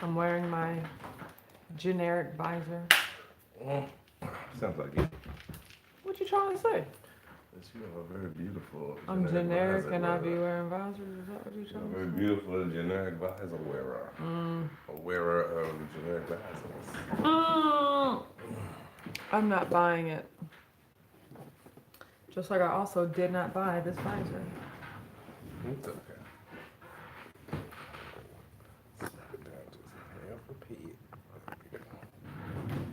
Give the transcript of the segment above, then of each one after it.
I'm wearing my generic visor. Sounds like you. What you trying to say? That you have a very beautiful. I'm generic visor and I be wearer. wearing visors. Is that what you You're a trying very to say? beautiful generic visor wearer. A wearer of generic visors. I'm not buying it. Just like I also did not buy this visor. It's okay. Slide down just half a pea. There we go.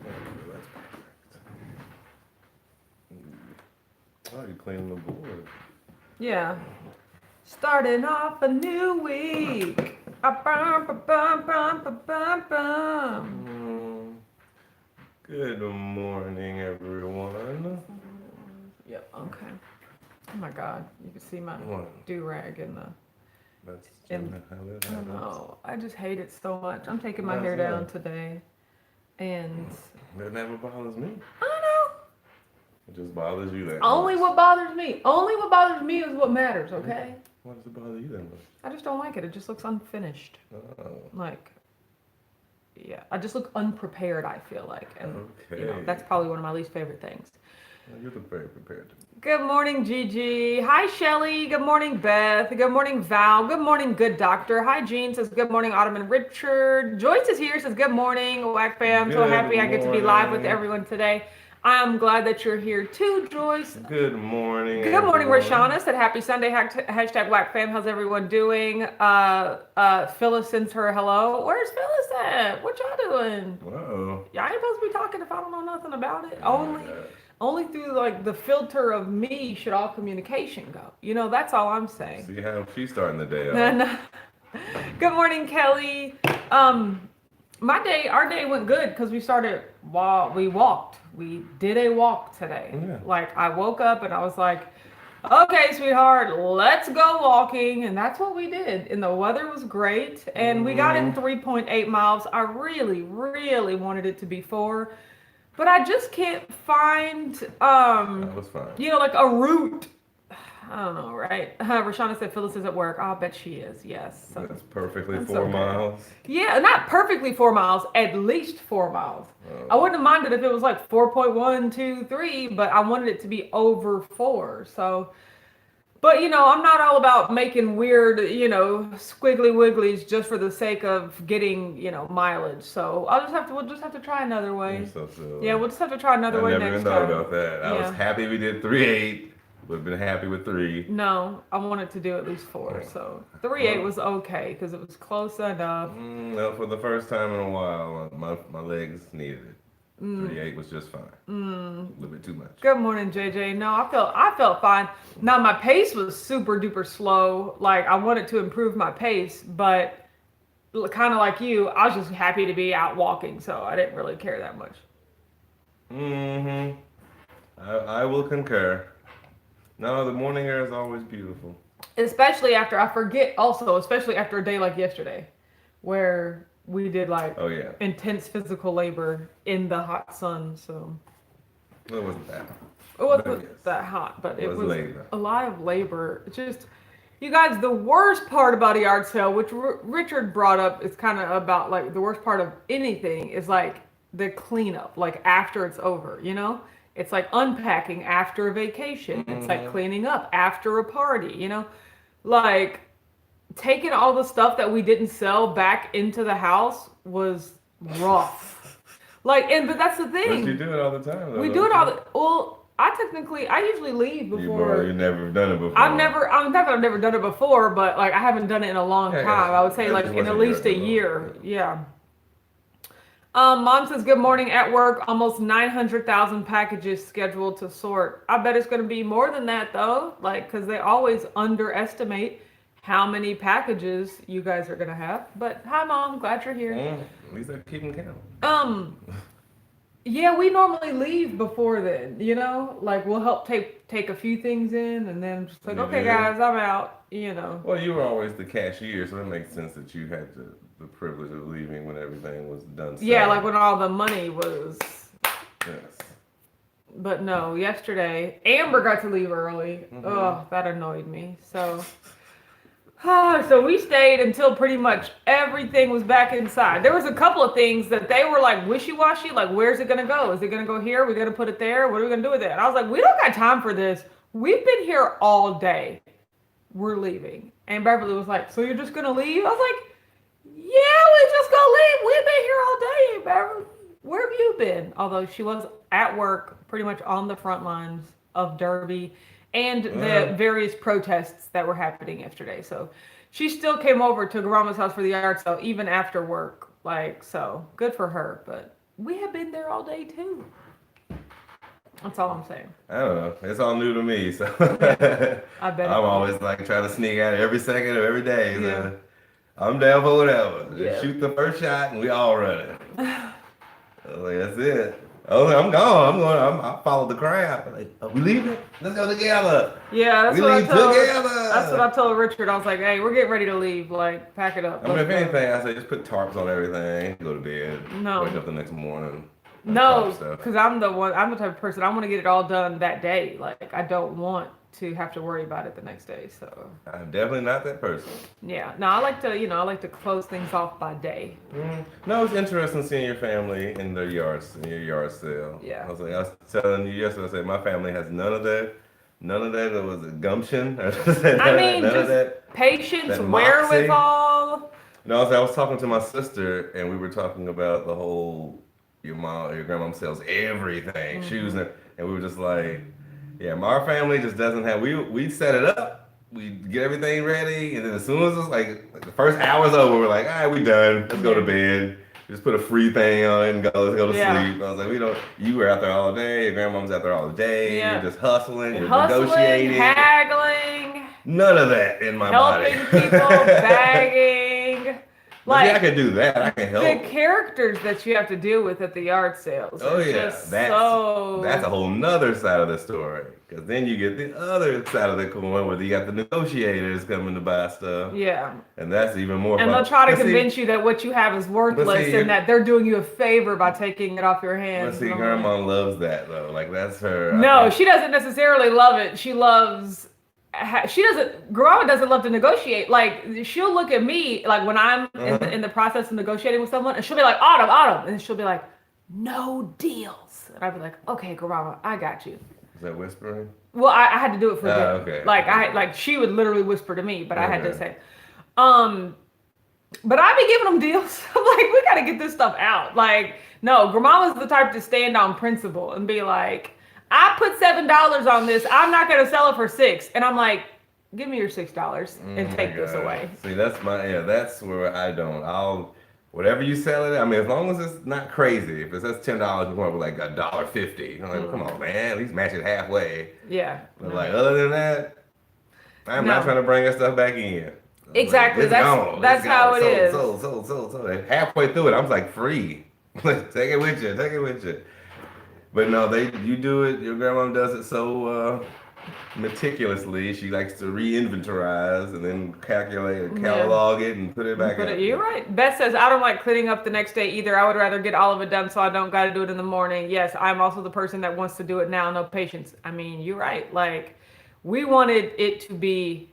Okay, that's perfect. Oh, you cleaning the board. Yeah. Starting off a new week. Good morning, everyone. Yep, okay. Oh my God, you can see my What? do-rag in the... That's And how that I don't happens. know. I just hate it so much. I'm taking my Why hair so? down today. And That never bothers me. I don't know. It just bothers you that Only much. what bothers me. Only what bothers me is what matters, okay? Why does it bother you that much? I just don't like it. It just looks unfinished. Oh, Like, yeah. I just look unprepared, I feel like. And, okay. you know, that's probably one of my least favorite things. Well, you look very prepared. Good morning, Gigi. Hi, Shelly. Good morning, Beth. Good morning, Val. Good morning, Good Doctor. Hi, Jean says good morning, Autumn and Richard. Joyce is here, says good morning, Whack Fam. So Good happy I get to be live with morning. everyone today. I'm glad that you're here too, Joyce. Good morning. Good morning, everyone. Rashana. Said happy Sunday. Hashtag Whack Fam. How's everyone doing? Phyllis sends her hello. Where's Phyllis at? What y'all doing? Whoa. Y'all ain't supposed to be talking if I don't know nothing about it. Oh my gosh. Only through like the filter of me should all communication go. You know, that's all I'm saying. See how she's starting the day And, off. good morning, Kelly. Our day went good because we started while we walked. We did a walk today. Yeah. Like I woke up and I was like, okay, sweetheart, let's go walking. And that's what we did. And the weather was great. And we got in 3.8 miles. I really, really wanted it to be 4. But I just can't find, That was fine. you know, like a route. I don't know, right? Rashana said Phyllis is at work. I'll bet she is, yes. So, That's perfectly That's 4 okay. miles. yeah, not perfectly 4 miles, at least 4 miles. Oh. I wouldn't have minded if it was like 4.1, 2, 3, but I wanted it to be over 4. So, but you know, I'm not all about making weird, you know, squiggly wigglies just for the sake of getting, you know, mileage. So we'll just have to try another way. You're so silly. Yeah, we'll just have to try another I way never next even thought time. about that. I was Yeah. happy we did 3.8. Would have been happy with 3. No, I wanted to do at least 4. So 3.8 was okay because it was close enough. No, for the first time in a while, my legs needed it. 3.8 was just fine. A little bit too much. Good morning, JJ. No, I felt fine. Now my pace was super duper slow. Like I wanted to improve my pace, but kind of like you, I was just happy to be out walking, so I didn't really care that much. I will concur. No, the morning air is always beautiful. Especially after especially after a day like yesterday, where we did like Oh yeah, intense physical labor in the hot sun. So it wasn't that. it wasn't yes. that hot, but it was was labor. a lot of labor. It's just, you guys, the worst part about a yard sale, which Richard brought up, is kind of about like the worst part of anything is like the cleanup, like after it's over, you know? It's like unpacking after a vacation. It's like cleaning up after a party, you know? Like taking all the stuff that we didn't sell back into the house was rough. Like, but that's the thing. But you do it all the time, though. We do it well, I usually leave before. You've never done it before. I've never done it before, but like I haven't done it in a long Yeah, time. I would say it like just in at wasn't least a your year. fault. Yeah. Mom says good morning at work. Almost 900,000 packages scheduled to sort. I bet it's going to be more than that though, like because they always underestimate how many packages you guys are going to have. But hi, Mom. Glad you're here. At least I keep them count. Yeah, we normally leave before then, you know? Like, we'll help take a few things in and then just like, okay, Yeah. guys, I'm out, you know? Well, you were always the cashier, so it makes sense that you had the privilege of leaving when everything was done. Yeah, selling. like when all the money was... Yes. But no, yesterday, Amber got to leave early. Oh, that annoyed me. So, So we stayed until pretty much everything was back inside. There was a couple of things that they were like wishy-washy, like where's it gonna go? Is it gonna go here? We're gonna put it there? What are we gonna do with it? And I was like, we don't got time for this. We've been here all day. We're leaving. And Beverly was like, so you're just gonna leave? I was like, yeah, we just gonna leave. We've been here all day, Beverly. Where have you been? Although she was at work pretty much on the front lines of Derby and the various protests that were happening yesterday. So she still came over to Grandma's house for the yard sale even after work. Like, so good for her. But we have been there all day too. That's all I'm saying. I don't know. It's all new to me, so I bet I'm always like trying to sneak out every second of every day. So Yeah. I'm down for whatever. Yeah. Just shoot the first shot and we all run it. I was like, that's it. I was like, I'm gone. I followed the crowd. Like, are we leaving? Let's go together. Yeah, that's We what I leave told. together. That's what I told Richard. I was like, "Hey, we're getting ready to leave. Like, pack it up." I mean, if Let's go." anything, I say just put tarps on everything. Go to bed. No. Wake up the next morning. No, tarp stuff. because I'm the type of person I want to get it all done that day. Like, I don't want to have to worry about it the next day. So I'm definitely not that person. yeah, no, I like to close things off by day. No, it's interesting seeing your family in their yards, in your yard sale. Yeah. I was telling you yesterday, I said my family has none of that was a gumption. I mean, none of just that. patience, that moxie. wherewithal. No, I was talking to my sister, and we were talking about the whole your grandmom sells everything, shoes, and we were just like, yeah, our family just doesn't have. We set it up, we get everything ready, and then as soon as it's like the first hour's over, we're like, all right, we done. Let's go to bed. Just put a free thing on and go. Let's go to sleep. I was like, we don't. You were out there all day. Your grandmom's out there all day. Yeah. You're just hustling. You're Hustling, negotiating. haggling, None of that in my body. helping people, bagging. But yeah, I can do that. I can help. The characters that you have to deal with at the yard sales. Oh are yeah, just that's a whole nother side of the story. Because then you get the other side of the coin where you got the negotiators coming to buy stuff. Yeah. And that's even more And fun. they'll try to But see- convince you that what you have is worthless and that they're doing you a favor by taking it off your But hands. see, grandma loves that though. Like that's her. No, she doesn't necessarily love it. She loves. Grandma doesn't love to negotiate. Like she'll look at me like when I'm in the process of negotiating with someone, and she'll be like, Autumn, and she'll be like, no deals, and I'll be like, okay, Grandma, I got you. Is that whispering? Well, I had to do it for them. Okay. Like she would literally whisper to me, but I had to say, but I be giving them deals. I'm like, we gotta get this stuff out. Like, no, Grandma's the type to stand on principle and be like, I put $7 on this. I'm not gonna sell it for $6. And I'm like, give me your $6 and take this away. See, that's where I don't. Whatever you sell it, I mean, as long as it's not crazy. If it says $10, you're more like $1.50. I'm like, come on, man, at least match it halfway. Yeah. But like other than that, I'm not trying to bring that stuff back in. Exactly. Like, That's how it is. So halfway through it, I'm like free. Take it with you. But no, you do it. Your grandma does it so meticulously. She likes to re-inventorize and then calculate and catalog it and put it back up. You're right. Beth says, I don't like cleaning up the next day either. I would rather get all of it done so I don't got to do it in the morning. Yes, I'm also the person that wants to do it now. No patience. I mean, you're right. Like, we wanted it to be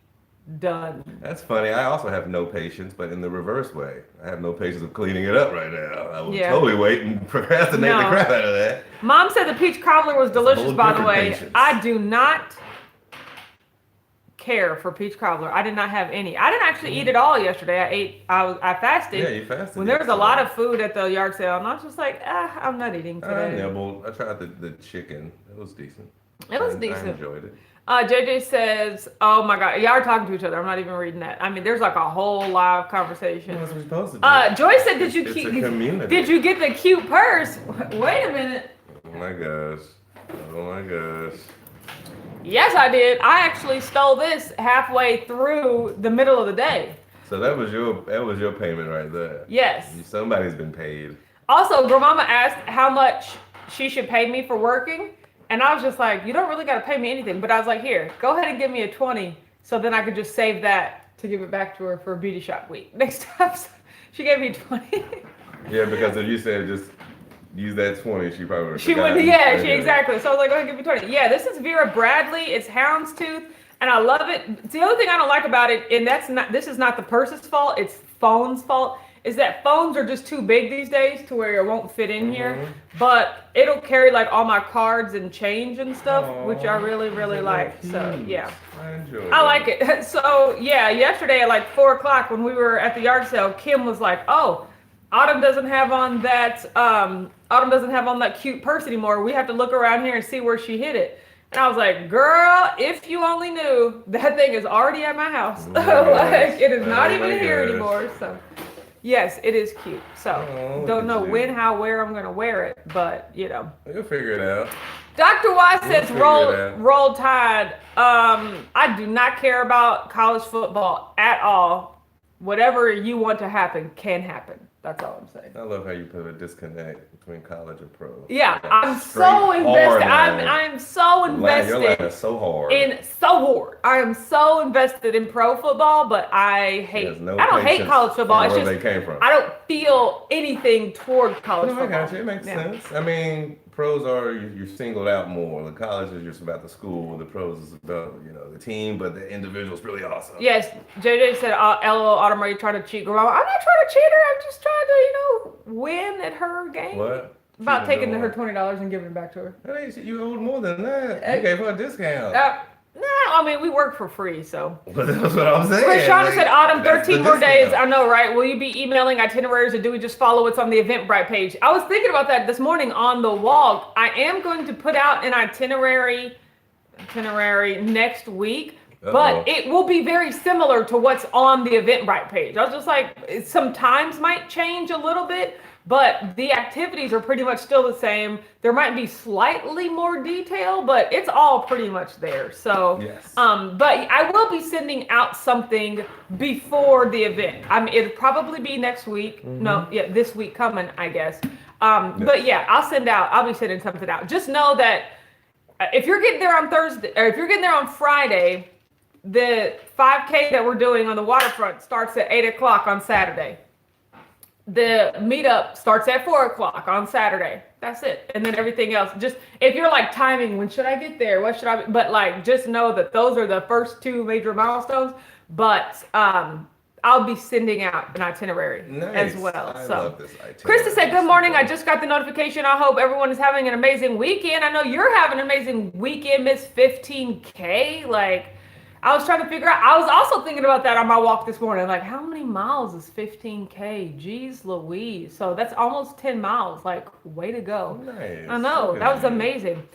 done. That's funny. I also have no patience, but in the reverse way. I have no patience of cleaning it up right now. I will totally wait and procrastinate the crap out of that. Mom said the peach cobbler was delicious, by the way. Patience. I do not care for peach cobbler. I did not have any. I didn't actually eat it all yesterday. I fasted. Yeah, you fasted. When there was a lot of food at the yard sale, and I was just like, I'm not eating today. I nibbled. I tried the chicken. It was decent. It was I decent. enjoyed it. JJ says, oh my God, y'all are talking to each other. I'm not even reading that. I mean, there's like a whole live conversation. That's what we're supposed to do. Joy said, did you get the cute purse? Wait a minute. Oh my gosh. Yes, I did. I actually stole this halfway through the middle of the day. So that was your payment right there. Yes. Somebody's been paid. Also, Grandmama asked how much she should pay me for working. And I was just like, you don't really got to pay me anything. But I was like, here, go ahead and give me a 20. So then I could just save that to give it back to her for beauty shop week. Next time, she gave me 20. Yeah, because if you said just use that 20, she probably would have She would, exactly. So I was like, go ahead and give me 20. Yeah, this is Vera Bradley. It's houndstooth. And I love it. The only thing I don't like about it, and this is not the person's fault, it's phone's fault, is that phones are just too big these days to where it won't fit in here. But it'll carry like all my cards and change and stuff, which I really, really like. So yeah. I like it. So yeah, yesterday at like 4:00 when we were at the yard sale, Kim was like, "Oh, Autumn doesn't have on that cute purse anymore. We have to look around here and see where she hid it." And I was like, "Girl, if you only knew, that thing is already at my house. Like it is not even here anymore." So yes, it is cute. So don't know when, how, where I'm gonna wear it, but you know. You'll figure it out. Dr. Y says roll Tide. I do not care about college football at all. Whatever you want to happen can happen. That's all I'm saying. I love how you put a disconnect between college and pro. Yeah, I'm so invested. I'm so invested. Your life is so hard. I am so invested in pro football, but I don't hate college football. It's just they came from. I don't feel anything toward college football. I got you. It makes sense. I mean, pros are you're singled out more. The college is just about the school. The pros is about the team, but the individual's really awesome. Yes, JJ said, "LOL, Autumn, are you trying to cheat, girl?" I'm not trying to cheat her. I'm just trying to win at her game. What? About taking her $20 and giving it back to her. You owed more than that. You gave her a discount. No, I mean, we work for free, so. But that's what I'm saying. Krishana said, "Autumn, 13 more days." I know, right? Will you be emailing itineraries, or do we just follow what's on the Eventbrite page? I was thinking about that this morning on the walk. I am going to put out an itinerary next week, but it will be very similar to what's on the Eventbrite page. I was just like, some times might change a little bit, but the activities are pretty much still the same. There might be slightly more detail, but it's all pretty much there. So, yes. But I will be sending out something before the event. It'll probably be next week. Mm-hmm. No, yeah, this week coming, I guess. But yeah, I'll be sending something out. Just know that if you're getting there on Thursday, or if you're getting there on Friday, the 5K that we're doing on the waterfront starts at 8:00 on Saturday. The meetup starts at 4:00 on Saturday. That's it. And then everything else, just if you're like timing, when should I get there? What should I, but like, just know that those are the first two major milestones, but, I'll be sending out an itinerary as well. I so love this itinerary. Krista said, "Good morning. I just got the notification. I hope everyone is having an amazing weekend." I know you're having an amazing weekend, Miss 15K. Like, I was trying to figure out, I was also thinking about that on my walk this morning. Like, how many miles is 15K? Jeez Louise. So that's almost 10 miles. Like, way to go. Nice. I know. That was amazing.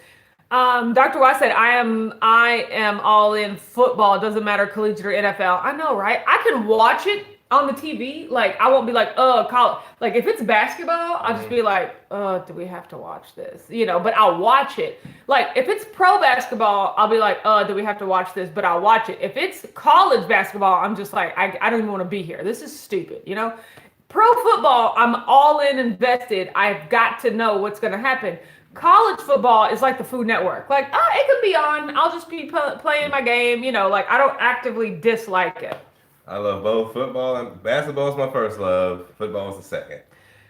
Dr. Y said, I am all in football. It doesn't matter collegiate or NFL. I know, right? I can watch it on the TV. Like, I won't be like, college. Like, if it's basketball, I'll just be like, do we have to watch this? But I'll watch it. Like, if it's pro basketball, I'll be like, do we have to watch this? But I'll watch it. If it's college basketball, I'm just like, I don't even want to be here. This is stupid, Pro football, I'm all in invested. I've got to know what's going to happen. College football is like the Food Network. Like, it could be on. I'll just be playing my game. Like, I don't actively dislike it. I love both football and basketball is my first love. Football is the second.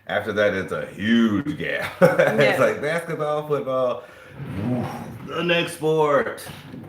After that, it's a huge gap. It's like basketball, football, the next sport.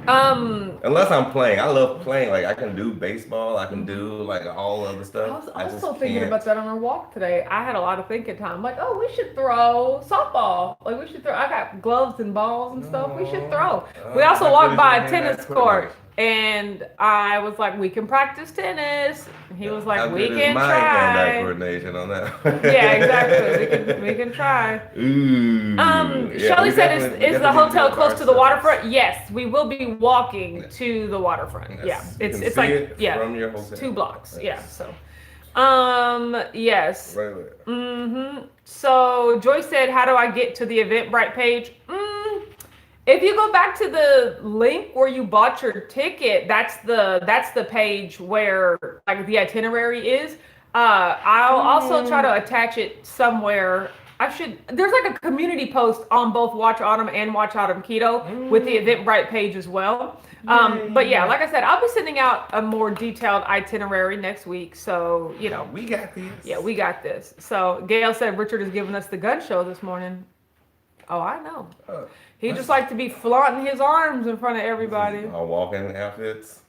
Unless I'm playing. I love playing. Like, I can do baseball. I can do like all other stuff. I was also thinking about that on our walk today. I had a lot of thinking time. Like, we should throw softball. Like, we should throw. I got gloves and balls and stuff. We should throw. We also walked by a tennis court. And I was like, we can practice tennis. And he was like, we can try. Hand-eye coordination on that. Yeah, exactly. We can try. Ooh. Shelly said, is the hotel close to the waterfront? Yes, we will be walking to the waterfront. Yes. Yeah, it's like from your hotel. 2 blocks. Yes. Yeah, so. Yes. Right there. Mm-hmm. So Joyce said, how do I get to the Eventbrite page? If you go back to the link where you bought your ticket, that's the page where like the itinerary is. I'll also try to attach it somewhere. There's like a community post on both Watch Autumn and Watch Autumn Keto with the Eventbrite page as well. But yeah, like I said, I'll be sending out a more detailed itinerary next week. So, we got this. Yeah, we got this. So Gail said Richard is giving us the gun show this morning. Oh, I know. He just liked to be flaunting his arms in front of everybody. All walking outfits.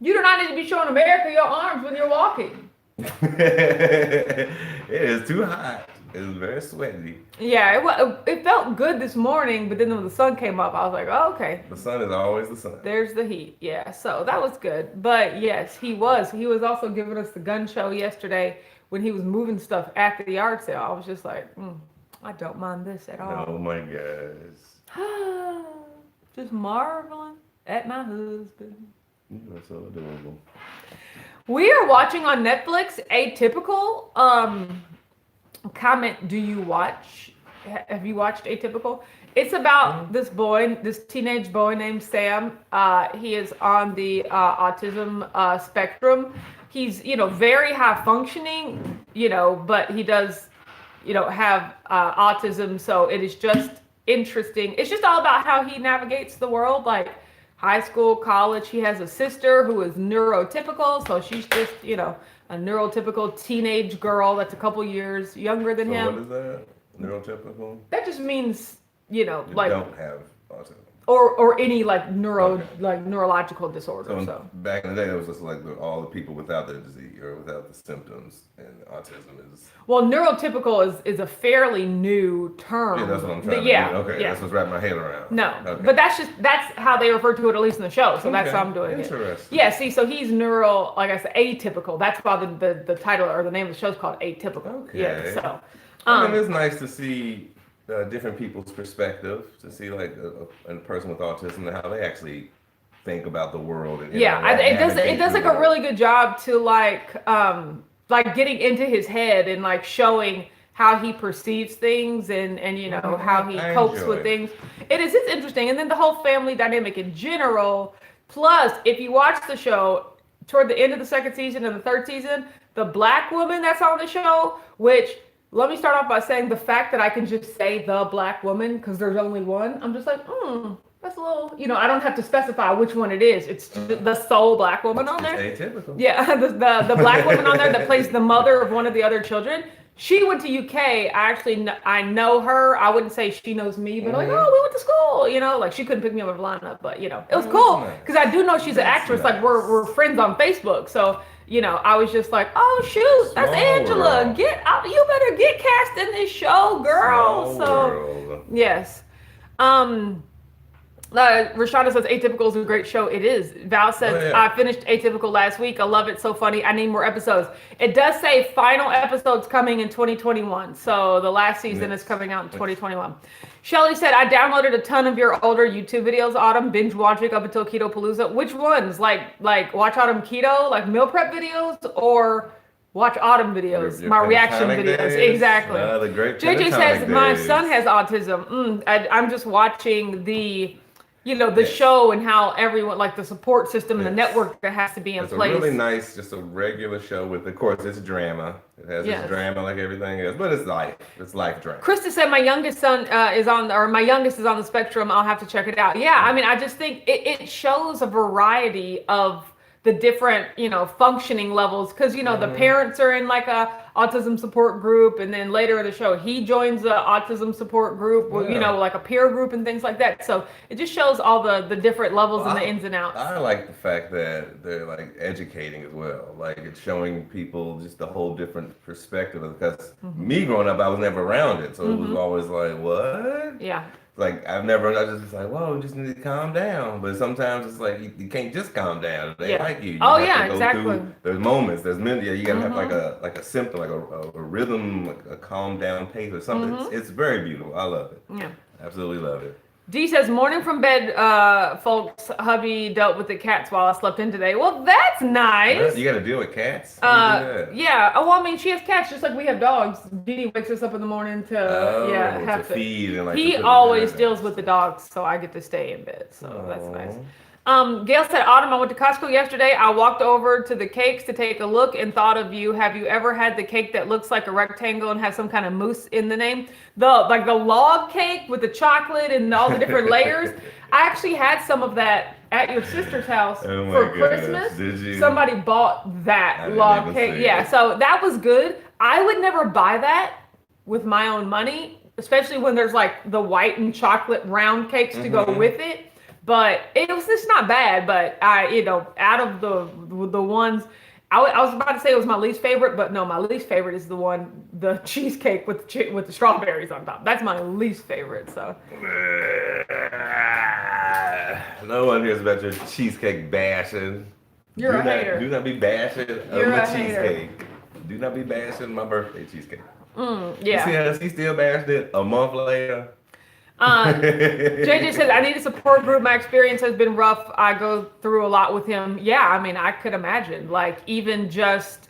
You do not need to be showing America your arms when you're walking. It is too hot. It was very sweaty. Yeah, it felt good this morning, but then when the sun came up, I was like, oh, okay. The sun is always the sun. There's the heat. Yeah, so that was good. But yes, he was. He was also giving us the gun show yesterday when he was moving stuff after the yard sale. I was just like, I don't mind this at all. Oh my gosh. Just marveling at my husband. That's so adorable. We are watching on Netflix Atypical. Comment, do you watch? Have you watched Atypical? It's about this teenage boy named Sam. He is on the autism spectrum. He's, very high functioning, but he does, have autism. So it is just interesting. It's just all about how he navigates the world, like high school, college. He has a sister who is neurotypical. So she's just, a neurotypical teenage girl that's a couple years younger than him. What is that? Neurotypical? That just means, you don't have autism. Or any neurological disorder. So back in the day, it was just like all the people without the disease or without the symptoms, and autism is. Well, neurotypical is a fairly new term. Yeah, that's what I'm trying to do. Okay, that's what's wrapping my head around. No, okay. But that's how they refer to it, at least in the show. So that's how I'm doing it. Interesting. Yeah, see, so he's like I said, atypical. That's why the title or the name of the show is called Atypical. Okay. Yeah, so. It's nice to see different people's perspective, to see like a person with autism and how they actually think about the world. And, it does like a really good job to like getting into his head and like showing how he perceives things and how he copes with things. It's interesting. And then the whole family dynamic in general. Plus, if you watch the show toward the end of the second season and the third season, the black woman that's on the show, which let me start off by saying the fact that I can just say the black woman because there's only one. I'm just like, that's a little, I don't have to specify which one it is. It's the sole black woman on there. It's atypical. Yeah, the black woman on there that plays the mother of one of the other children. She went to UK. I know her. I wouldn't say she knows me, but like, oh, we went to school. Like she couldn't pick me up a lineup, but it was cool because I do know she's an actress. Nice. Like we're friends on Facebook, so. I was just like, oh shoot, that's Angela. World. You better get cast in this show, girl. World. Yes. Rashonda says Atypical is a great show. It is. Val says I finished Atypical last week. I love it. So funny. I need more episodes. It does say final episodes coming in 2021. So the last season is coming out in 2021. Shelly said, I downloaded a ton of your older YouTube videos, Autumn, binge watching up until Keto Palooza. Which ones? Like Watch Autumn Keto, like meal prep videos, or Watch Autumn videos, my reaction videos? Days. Exactly. The great JJ says, my son has autism. I'm just watching the show and how everyone, like the support system and the network that has to be in place. It's a really nice, just a regular show with, of course, it's drama. It has its drama like everything else, but it's life. It's life drama. Krista said, my youngest son my youngest is on the spectrum. I'll have to check it out. Yeah, I mean, I just think it shows a variety of the different, functioning levels. Because, the parents are in like a autism support group. And then later in the show, he joins the autism support group, like a peer group and things like that. So it just shows all the different levels and the ins and outs. I like the fact that they're like educating as well. Like it's showing people just a whole different perspective. Because me growing up, I was never around it. So it was always like, what? Yeah. Like I just was like, whoa, you just need to calm down. But sometimes it's like you can't just calm down. They like you. You have to go through, there's moments. There's many. You gotta have like a symptom, like a rhythm, like a calm down pace or something. It's very beautiful. I love it. Yeah, absolutely love it. D says, morning from bed, folks. Hubby dealt with the cats while I slept in today. Well, that's nice. You got to deal with cats? Yeah. Oh, well, I mean, she has cats just like we have dogs. Dee wakes us up in the morning to have to feed. And he always deals with the dogs, so I get to stay in bed. So that's nice. Gail said, Autumn, I went to Costco yesterday. I walked over to the cakes to take a look and thought of you. Have you ever had the cake that looks like a rectangle and has some kind of mousse in the name? The log cake with the chocolate and all the different layers. I actually had some of that at your sister's house for Christmas. Did you? Somebody bought that log cake. Yeah, so that was good. I would never buy that with my own money. especially when there's like the white and chocolate round cakes to go with it. But it's not bad. But out of the ones, I was about to say it was my least favorite, but no, my least favorite is the cheesecake with the strawberries on top. That's my least favorite. So no one hears about your cheesecake bashing. You're a hater. Do not be bashing You're the a hater. cheesecake. Do not be bashing my birthday cheesecake. Yeah. You see how he still bashed it a month later? JJ says, I need a support group. My experience has been rough. I go through a lot with him. Yeah, I mean, I could imagine. Like, even just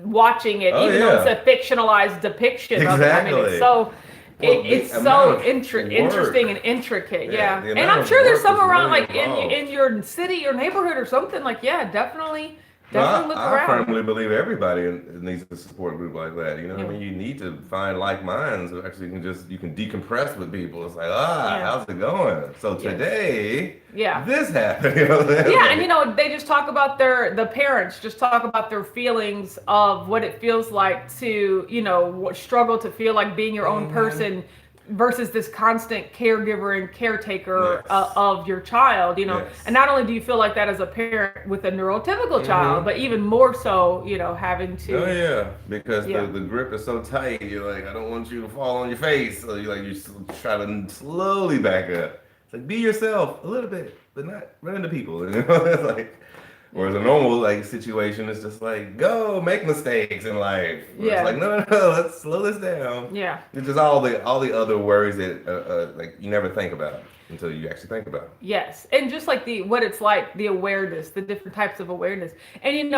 watching it, though it's a fictionalized depiction of it. I mean, it's so... it's so interesting and intricate, yeah. And I'm sure there's some around, like in your city or neighborhood or something. Like, yeah, definitely look around. I firmly believe everybody needs a support group like that. You know what I mean? You need to find like minds who actually you can decompress with people. It's like, how's it going? So today, this happened. You know what I'm saying? Yeah, and they just talk about the parents just talk about their feelings of what it feels like to, struggle to feel like being your own person versus this constant caregiver and caretaker of your child, and not only do you feel like that as a parent with a neurotypical child, but even more so, having to. Because the grip is so tight. You're like, I don't want you to fall on your face. So you try to slowly back up. It's like, be yourself a little bit, but not run into people. It's like, whereas a normal situation is just like, go make mistakes in life. It's like, no, let's slow this down. Yeah. It's just all the other worries that like you never think about until you actually think about it. Yes, and just like what it's like, the awareness, the different types of awareness, and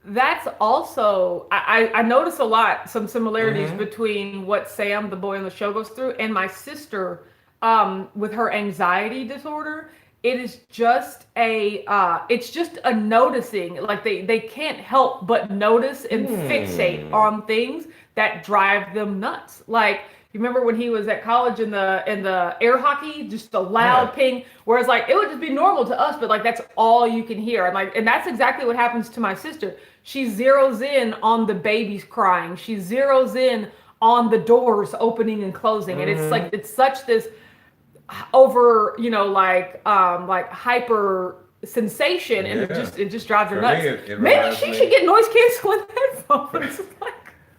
that's also I notice some similarities between what Sam, the boy on the show, goes through, and my sister with her anxiety disorder. It is just it's just a noticing, like they can't help but notice and fixate on things that drive them nuts. Like, you remember when he was at college in the air hockey, just a loud ping, whereas like it would just be normal to us, but like that's all you can hear. And that's exactly what happens to my sister. She zeroes in on the babies crying. She zeroes in on the doors opening and closing. And it's like, it's such this over, like hyper sensation, and it just drives her nuts. Maybe she should get noise canceling headphones.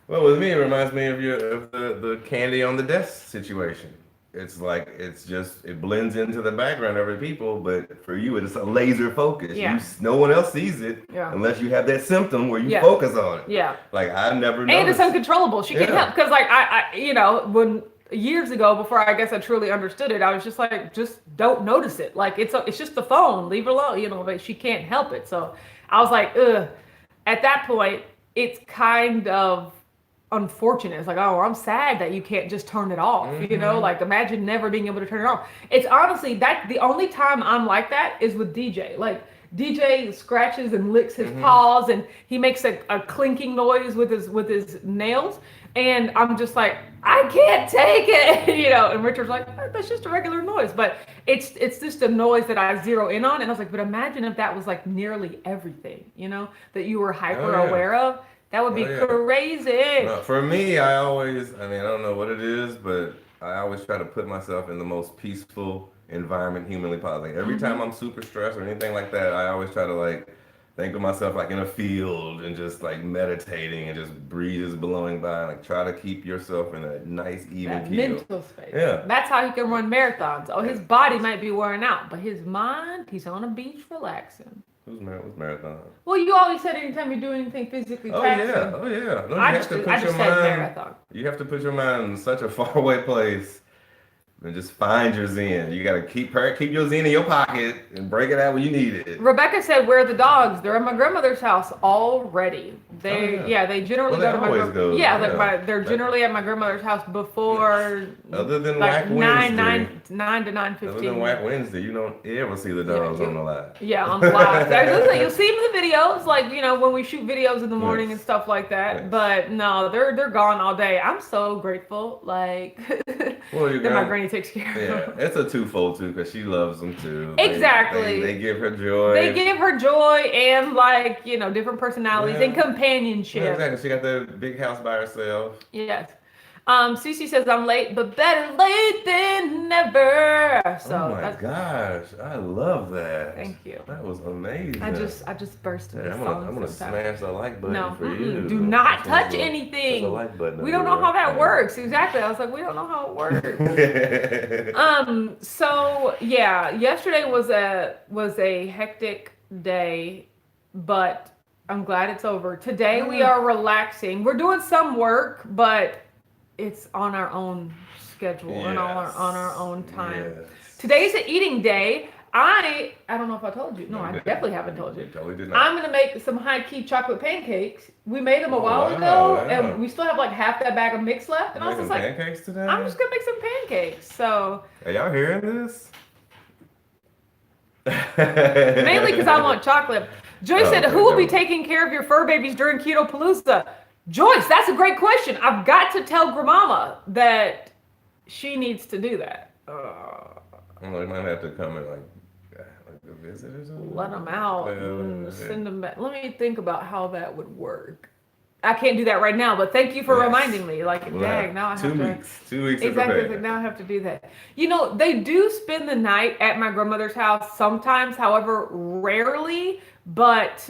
Well, with me, it reminds me of the candy on the desk situation. It's like it blends into the background of other people, but for you, it's a laser focus. No one else sees it unless you have that symptom where you focus on it. Yeah, like I never noticed. And it's uncontrollable. She can't help, because like I when. Years ago, before I guess I truly understood it, I was just like, just don't notice it. Like it's just the phone, leave her alone, but she can't help it. So I was like, ugh. At that point, it's kind of unfortunate. It's like, oh, I'm sad that you can't just turn it off. Like imagine never being able to turn it off. It's honestly the only time I'm like that is with DJ. Like DJ scratches and licks his paws, and he makes a clinking noise with his nails. And I'm just like, I can't take it, And Richard's like, that's just a regular noise. But it's just a noise that I zero in on. And I was like, but imagine if that was like nearly everything, that you were hyper aware of. That would be crazy. No, for me, I don't know what it is, but I always try to put myself in the most peaceful environment humanly possible. Like, every time I'm super stressed or anything like that, I always try to like think of myself like in a field and just like meditating, and just breeze is blowing by. Like, try to keep yourself in a nice, even keel. Mental space. Yeah. That's how he can run marathons. Oh, his body might be wearing out, but his mind, he's on a beach relaxing. Who's marathon? Well, you always said anytime you do anything physically taxing. Oh yeah. No, I just said marathon. You have to put your mind in such a faraway place. And just find your zen. You gotta keep your zen in your pocket and break it out when you need it. Rebecca said, "Where are the dogs? They're at my grandmother's house already. They generally go to my they're generally at my grandmother's house before. Other than like Whack Wednesday, 9 to 9:15. Other than Whack Wednesday, you don't ever see the dogs on the live. Yeah, on the live. You'll see them in the videos, like when we shoot videos in the morning and stuff like that. Yes. But no, they're gone all day. I'm so grateful. Like that my granny takes care of. Yeah, it's a twofold too, because she loves them too. Exactly. They give her joy. They give her joy and like different personalities and companionship. Yeah, exactly. She got the big house by herself. Yes. Cece says I'm late, but better late than never. So oh my gosh, I love that. Thank you. That was amazing. I just burst into I'm song. gonna smash the like button for you. Do not touch anything. There's a like button. We don't know how that works. Exactly. I was like, we don't know how it works. So yeah, yesterday was a hectic day, but I'm glad it's over. Today we are relaxing. We're doing some work, but it's on our own schedule and on our own time. Yes. Today's an eating day. I don't know if I told you. No, I definitely haven't told you. You totally did not. I'm gonna make some high-key chocolate pancakes. We made them a while ago, and we still have like half that bag of mix left. And I was just like, pancakes today? I'm just gonna make some pancakes. So are y'all hearing this? mainly because I want chocolate. Joyce said, "Who will be taking care of your fur babies during Keto Palooza?" Joyce, that's a great question. I've got to tell Grandmama that she needs to do that. They might have to come and like a visit or something. Let them out and send them back. Let me think about how that would work. I can't do that right now, but thank you for reminding me. Like, dang, now I have 2 to. weeks. 2 weeks. Exactly. Like, now I have to do that. You know, they do spend the night at my grandmother's house sometimes, however, rarely. But,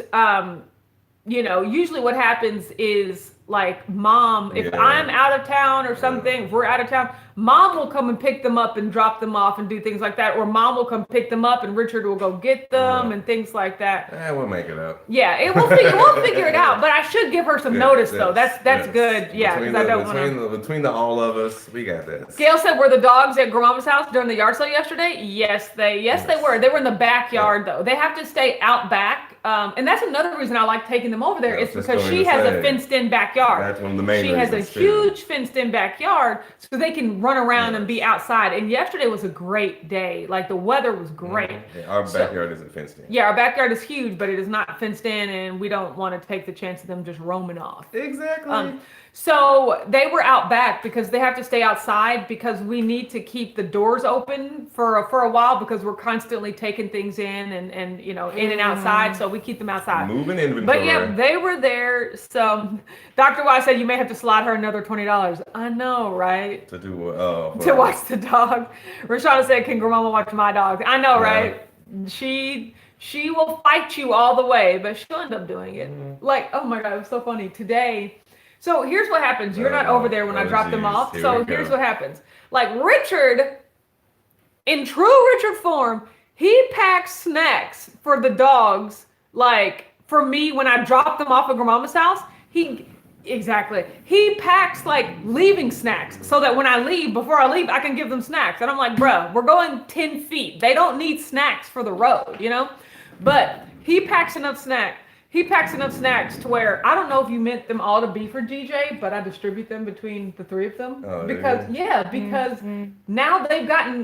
you know, usually what happens is like mom, if I'm out of town or something, if we're out of town, mom will come and pick them up and drop them off and do things like that. Or mom will come pick them up and Richard will go get them and things like that. We'll make it up. Yeah, we'll figure it out. But I should give her some notice though. That's good. Yeah, because I don't want to. Between all of us, we got this. Gail said, "Were the dogs at Grandmama's house during the yard sale yesterday?" Yes, they were. They were in the backyard though. They have to stay out back. And that's another reason I like taking them over there. It's because she has a fenced-in backyard. That's one of the main reasons. She has a huge fenced-in backyard, so they can run around and be outside. And yesterday was a great day. Like, the weather was great. Yeah, our backyard isn't fenced in. Yeah, our backyard is huge, but it is not fenced in, and we don't want to take the chance of them just roaming off. Exactly. So they were out back because they have to stay outside because we need to keep the doors open for a while because we're constantly taking things in and you know, in and outside. So we keep them outside. Moving inventory. But yeah, they were there. So Dr. Y said you may have to slide her another $20. I know, right? To do what? To watch the dog. Rashada said, "Can Grandmama watch my dog?" I know, right? She will fight you all the way, but she'll end up doing it. Like, oh my God, it was so funny today. So here's what happens. You're not over there when I drop them off. Here's what happens. Like Richard, in true Richard form, he packs snacks for the dogs. Like for me, when I drop them off at Grandmama's house, he packs like leaving snacks so that when I leave, before I leave, I can give them snacks. And I'm like, bruh, we're going 10 feet. They don't need snacks for the road, you know? But he packs enough snacks. He packs enough snacks to where I don't know if you meant them all to be for GJ, but I distribute them between the three of them because now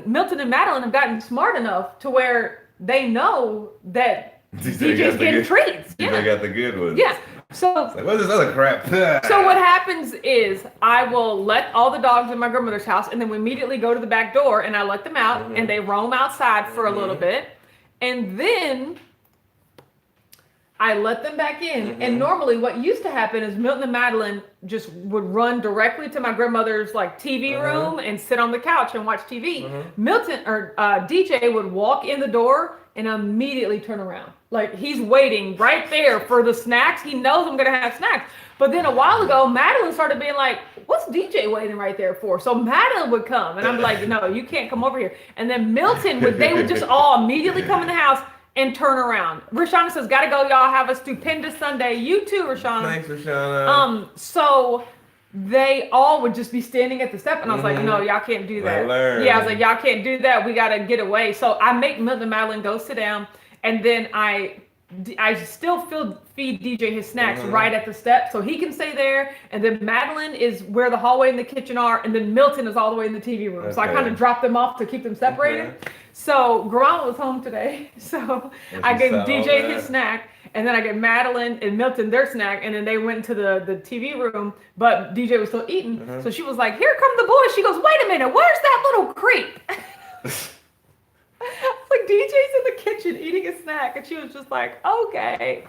Milton and Madeline have gotten smart enough to where they know that DJ's getting treats. DJ got the good ones. Yeah. So like, what's this other crap? So what happens is I will let all the dogs in my grandmother's house, and then we immediately go to the back door and I let them out and they roam outside for a little bit, and then I let them back in. And normally what used to happen is Milton and Madeline just would run directly to my grandmother's like TV room and sit on the couch and watch TV. Milton or DJ would walk in the door and immediately turn around. Like he's waiting right there for the snacks. He knows I'm gonna have snacks. But then a while ago, Madeline started being like, "What's DJ waiting right there for?" So Madeline would come and I'm like, "No, you can't come over here." And then they would just all immediately come in the house and turn around. Rashana says, "Gotta go, y'all. Have a stupendous Sunday." You too, Rashana. Thanks, Rashana. So they all would just be standing at the step, and I was like, "No, y'all can't do that." Yeah, I was like, "Y'all can't do that. We gotta get away." So I make Milton and Madeline go sit down, and then I still feed DJ his snacks right at the step, so he can stay there. And then Madeline is where the hallway and the kitchen are, and then Milton is all the way in the TV room. Okay. So I kind of drop them off to keep them separated. So Grandma was home today, so I gave DJ his snack, and then I gave Madeline and Milton their snack, and then they went into the TV room, but DJ was still eating. So she was like, "Here come the boys." She goes, "Wait a minute, where's that little creep?" Like DJ's in the kitchen eating a snack, and she was just like, "Okay."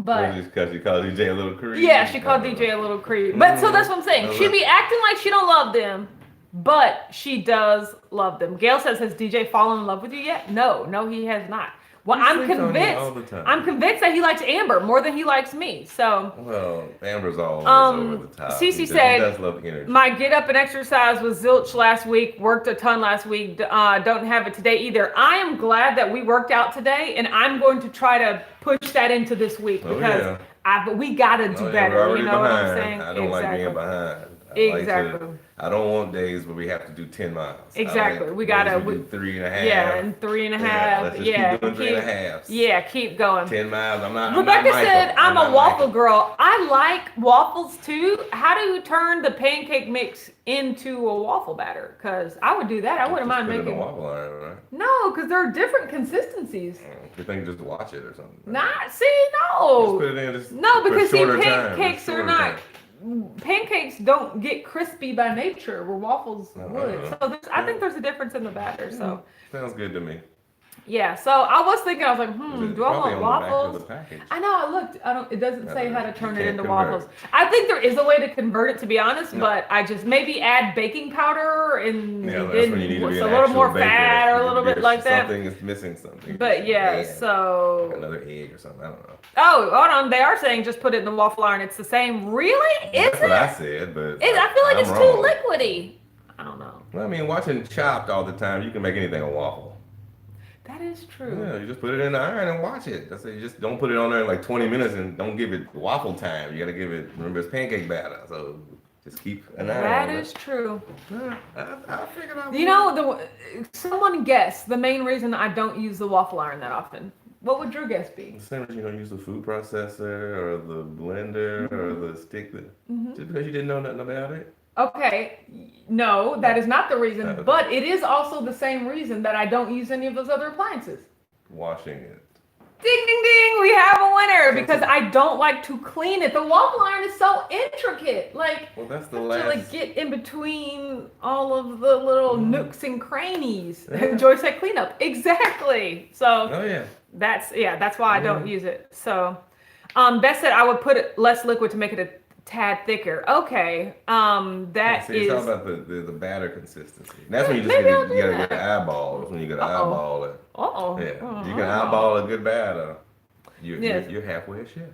But because she called DJ a little creep. yeah, she called DJ a little creep. But so that's what I'm saying. She be acting like she don't love them, but she does love them. Gail says, "Has DJ fallen in love with you yet?" No, he has not. Well, I'm convinced that he likes Amber more than he likes me. So, well, Amber's always over the top. Cece said, he does love energy. My get up and exercise was zilch last week. Worked a ton last week. Don't have it today either. I am glad that we worked out today, and I'm going to try to push that into this week because we gotta do better. You know what I'm saying? I don't like being behind. I don't want days where we have to do 10 miles. Exactly. We gotta do 3.5. Yeah, and 3.5. Let's just keep doing 3.5. Yeah, keep going. 10 miles. Rebecca said, I'm a waffle girl. I like waffles too. How do you turn the pancake mix into a waffle batter? Because I would do that. I wouldn't mind making. Put it in a waffle iron, right? No, because there are different consistencies. You think just watch it or something? Right? No. Just put it in. No, because see, pancakes are not. Pancakes don't get crispy by nature where waffles would. So I think there's a difference in the batter. So sounds good to me. Yeah, so I was thinking, I was like, do I want waffles? I know, I looked. It doesn't say how to turn it into waffles. I think there is a way to convert it, to be honest, but I just maybe add baking powder and that's when you need to be a little more fat or a little bit like that. Something is missing something. But yeah, so another egg or something. I don't know. Oh, hold on. They are saying just put it in the waffle iron. It's the same. Really? Is That's what I said, but I feel like it's too liquidy. I don't know. Well, I mean, watching Chopped all the time, you can make anything a waffle. That is true. Yeah, you just put it in the iron and watch it. That's it. You just don't put it on there in like 20 minutes and don't give it waffle time. You got to give it, remember, it's pancake batter. So just keep an eye on it. That is true. Yeah, I figured out. You know, someone guess the main reason I don't use the waffle iron that often. What would your guess be? The same as you don't use the food processor or the blender or the stick. Just because you didn't know nothing about it? Okay, no, that is not the reason, but it is also the same reason that I don't use any of those other appliances. Washing it. Ding, ding, ding, we have a winner because I don't like to clean it. The waffle iron is so intricate. Like, well, that's the to last... get in between all of the little nooks and crannies. Yeah. Joy said cleanup. Exactly. So that's why I don't use it. So Beth said I would put less liquid to make it a tad thicker. Okay. It's all about the batter consistency. That's when you just gotta get an eyeball. That's when you gotta eyeball it. Yeah. You can eyeball a good batter. You're halfway a chef.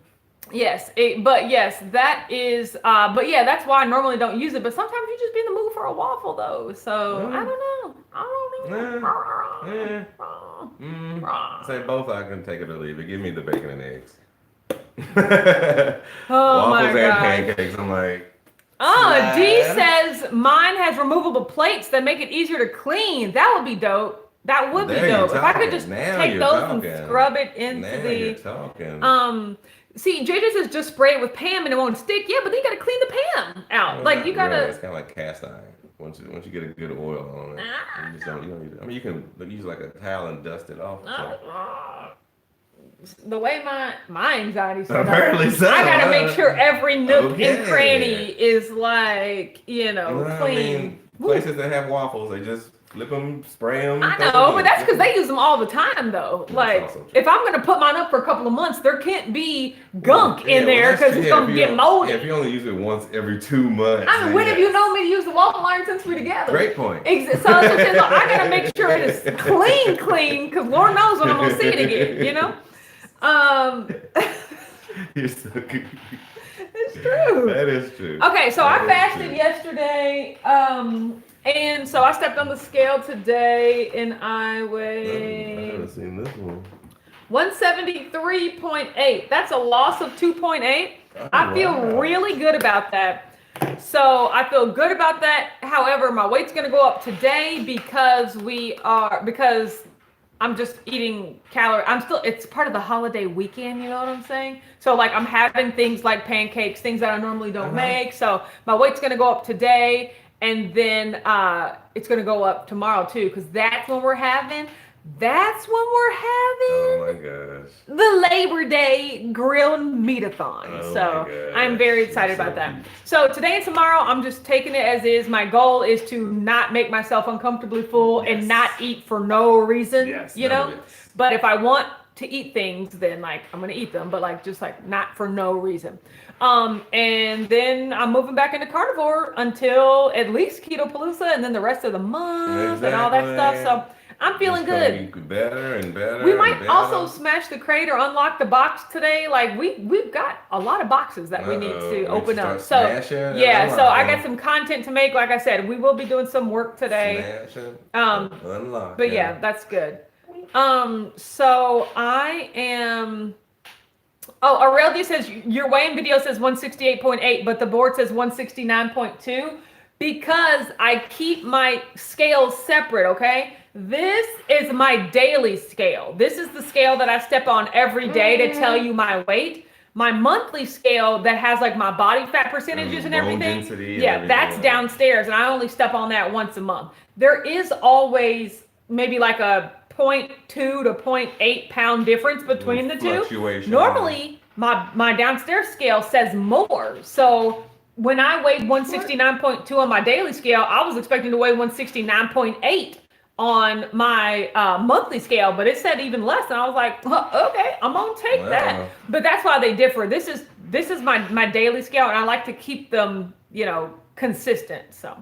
Yes, that is. But yeah, that's why I normally don't use it. But sometimes you just be in the mood for a waffle, though. So I don't know. Say both. I can take it or leave it. Give me the bacon and eggs. Waffles and pancakes. I'm like. D says mine has removable plates that make it easier to clean. That would be dope. That would be dope. If I could just take those and scrub it into See, JJ says just spray it with Pam and it won't stick. Yeah, but then you gotta clean the Pam out. Like you gotta. It's kind of like cast iron. Once you get a good oil on it, you just don't need it. I mean, you can use like a towel and dust it off. The way my anxiety set up, apparently so. I gotta make sure every nook and cranny is like, clean. I mean, places that have waffles, they just flip them, spray them. I know, but that's because they use them all the time, though. Like, if I'm gonna put mine up for a couple of months, there can't be gunk in there because it's gonna get moldy. Yeah, if you only use it once every 2 months. I mean, when have you known me to use the waffle iron since we're together? Great point. So I gotta make sure it is clean, because Lord knows when I'm gonna see it again. You're so good. It's true. That is true. Okay, so I fasted yesterday, and so I stepped on the scale today, and I weighed. I haven't seen this one. 173.8. That's a loss of 2.8. I feel really good about that. So I feel good about that. However, my weight's going to go up today because I'm just eating calories. It's part of the holiday weekend, you know what I'm saying? So like I'm having things like pancakes, things that I normally don't make. So my weight's going to go up today, and then it's going to go up tomorrow too, because that's when we're having Oh my gosh. the Labor Day grilled meat-a-thon. I'm very excited about that. So today and tomorrow, I'm just taking it as is. My goal is to not make myself uncomfortably full and not eat for no reason, But if I want to eat things, then like I'm gonna eat them, but like just like not for no reason. And then I'm moving back into carnivore until at least Keto Palooza, and then the rest of the month and all that stuff. So I'm feeling good. Better and better. We might also smash the crate or unlock the box today. Like we've got a lot of boxes that we need to open up. So yeah, so I got some content to make. Like I said, we will be doing some work today. Unlock. But yeah, that's good. So I am. Oh, Aurelia says your weighing video says 168.8, but the board says 169.2 because I keep my scales separate. Okay. This is my daily scale. This is the scale that I step on every day to tell you my weight. My monthly scale that has like my body fat percentages and everything. That's downstairs, and I only step on that once a month. There is always maybe like a 0.2 to 0.8 pound difference between the two. Normally, my downstairs scale says more. So when I weighed 169.2 on my daily scale, I was expecting to weigh 169.8 on my monthly scale, but it said even less, and I was like, okay, I'm gonna take that. But that's why they differ. This is my daily scale, and I like to keep them, consistent. So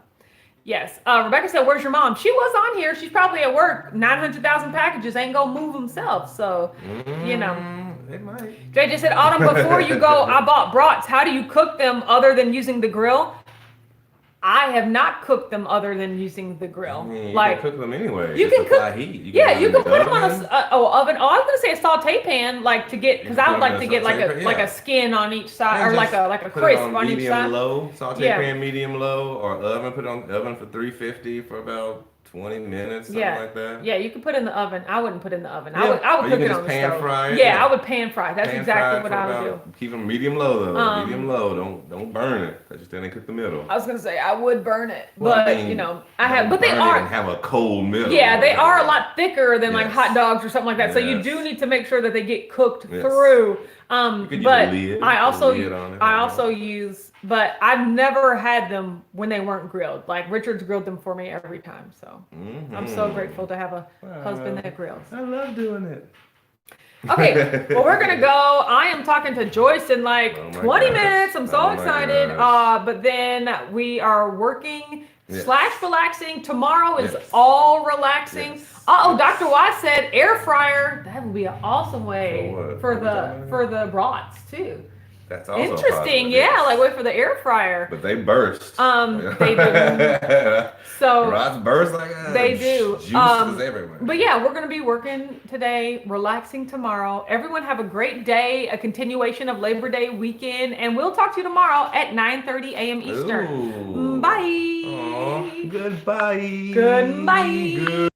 yes, Rebecca said, where's your mom? She was on here. She's probably at work. 900,000 packages ain't gonna move themselves. So it might. Jay just said, Autumn, before you go, I bought brats. How do you cook them other than using the grill? I have not cooked them other than using the grill. You can cook them anyway. You can cook. Heat. You can put them on a oven. Oh, I was gonna say a saute pan, like to get, because I would like to get like a skin on each side, or like a crisp on each side. Medium low, saute pan, medium low, or oven. Put it on the oven for 350 for about 20 minutes, something like that. Yeah, you can put it in the oven. I wouldn't put it in the oven. I would cook it on the pan stove. fry. Yeah, I would pan fry. That's exactly what I would do. Keep them medium low though. Medium low. Don't burn it, because you still ain't cook the middle. I was gonna say I would burn it, but I have. But they are have a cold middle. Yeah, they are a lot thicker than like hot dogs or something like that. So you do need to make sure that they get cooked through. But I also use. But I've never had them when they weren't grilled. Like Richard's grilled them for me every time. So I'm so grateful to have a husband that grills. I love doing it. Okay, well, we're going to go. I am talking to Joyce in like 20 minutes. I'm so excited. But then we are working / relaxing. Tomorrow is all relaxing. Dr. Wise said air fryer. That would be an awesome way for the brats too. That's also interesting. Like wait for the air fryer. But they burst. They do. So brats burst like they do. Juice is everywhere. But yeah, we're gonna be working today, relaxing tomorrow. Everyone have a great day, a continuation of Labor Day weekend, and we'll talk to you tomorrow at 9:30 a.m. Eastern. Ooh. Bye. Aww. Goodbye. Goodbye.